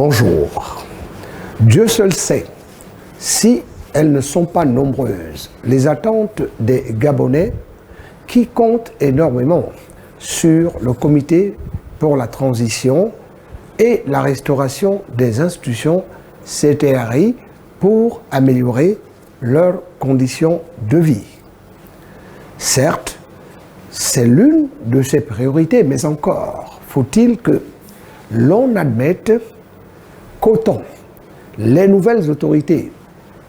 Bonjour. Dieu seul sait si elles ne sont pas nombreuses, les attentes des Gabonais qui comptent énormément sur le comité pour la transition et la restauration des institutions CTRI pour améliorer leurs conditions de vie. Certes, c'est l'une de ses priorités, mais encore faut-il que l'on admette qu'autant les nouvelles autorités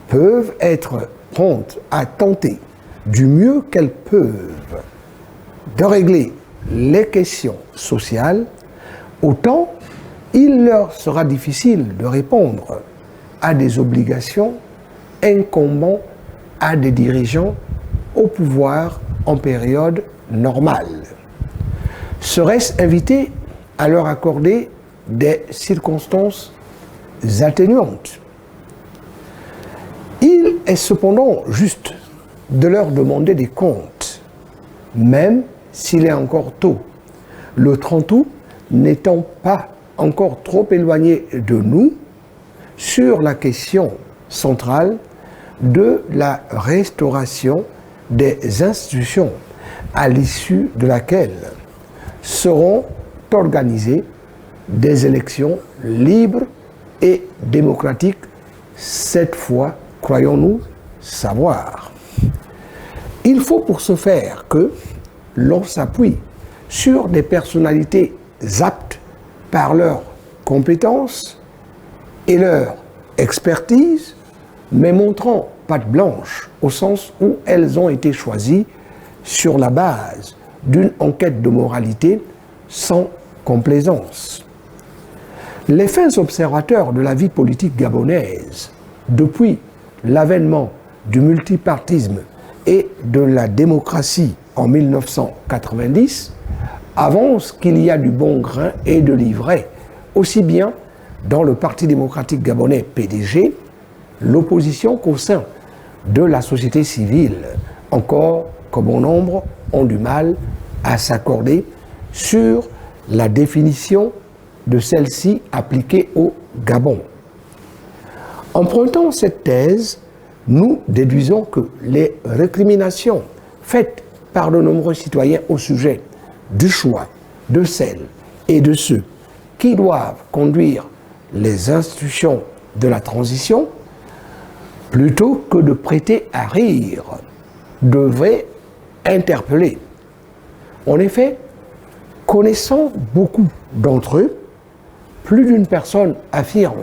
peuvent être promptes à tenter du mieux qu'elles peuvent de régler les questions sociales, autant il leur sera difficile de répondre à des obligations incombant à des dirigeants au pouvoir en période normale. Serait-ce invité à leur accorder des circonstances atténuantes? Il est cependant juste de leur demander des comptes, même s'il est encore tôt, le 30 août n'étant pas encore trop éloigné de nous sur la question centrale de la restauration des institutions à l'issue de laquelle seront organisées des élections libres et démocratiques, cette fois, croyons-nous savoir. Il faut pour ce faire que l'on s'appuie sur des personnalités aptes par leurs compétences et leur expertise, mais montrant patte blanche au sens où elles ont été choisies sur la base d'une enquête de moralité sans complaisance. Les fins observateurs de la vie politique gabonaise, depuis l'avènement du multipartisme et de la démocratie en 1990, avancent qu'il y a du bon grain et de l'ivraie, aussi bien dans le Parti démocratique gabonais PDG, l'opposition qu'au sein de la société civile, encore que bon nombre ont du mal à s'accorder sur la définition de celle-ci appliquée au Gabon. Empruntant cette thèse, nous déduisons que les récriminations faites par de nombreux citoyens au sujet du choix de celles et de ceux qui doivent conduire les institutions de la transition, plutôt que de prêter à rire, devraient interpeller. En effet, connaissant beaucoup d'entre eux, plus d'une personne affirme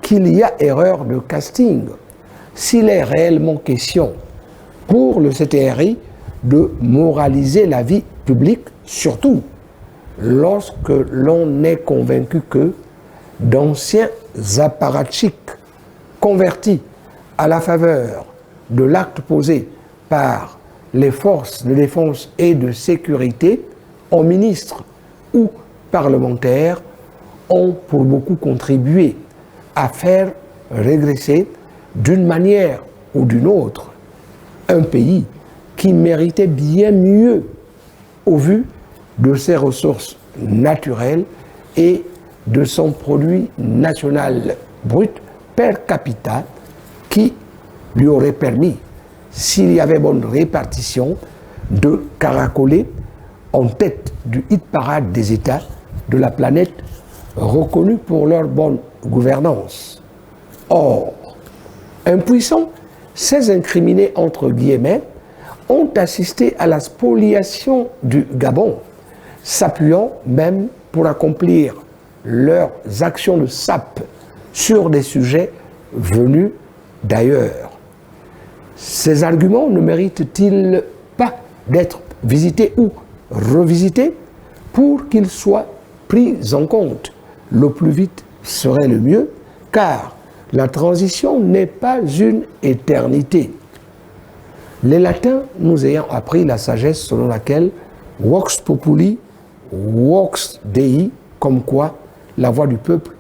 qu'il y a erreur de casting s'il est réellement question pour le CTRI de moraliser la vie publique, surtout lorsque l'on est convaincu que d'anciens apparatchiks convertis à la faveur de l'acte posé par les forces de défense et de sécurité en ministres ou parlementaires ont pour beaucoup contribué à faire régresser d'une manière ou d'une autre un pays qui méritait bien mieux au vu de ses ressources naturelles et de son produit national brut per capita qui lui aurait permis, s'il y avait bonne répartition, de caracoler en tête du hit-parade des États de la planète reconnus pour leur bonne gouvernance. Or, impuissants, ces incriminés entre guillemets ont assisté à la spoliation du Gabon, s'appuyant même pour accomplir leurs actions de sape sur des sujets venus d'ailleurs. Ces arguments ne méritent-ils pas d'être visités ou revisités pour qu'ils soient pris en compte? Le plus vite serait le mieux, car la transition n'est pas une éternité. Les Latins nous ayant appris la sagesse selon laquelle Vox Populi, Vox Dei, comme quoi la voix du peuple,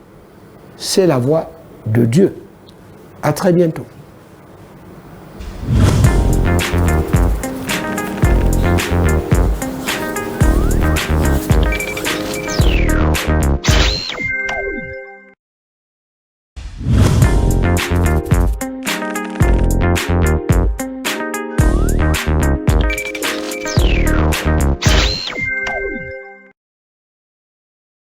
c'est la voix de Dieu. À très bientôt.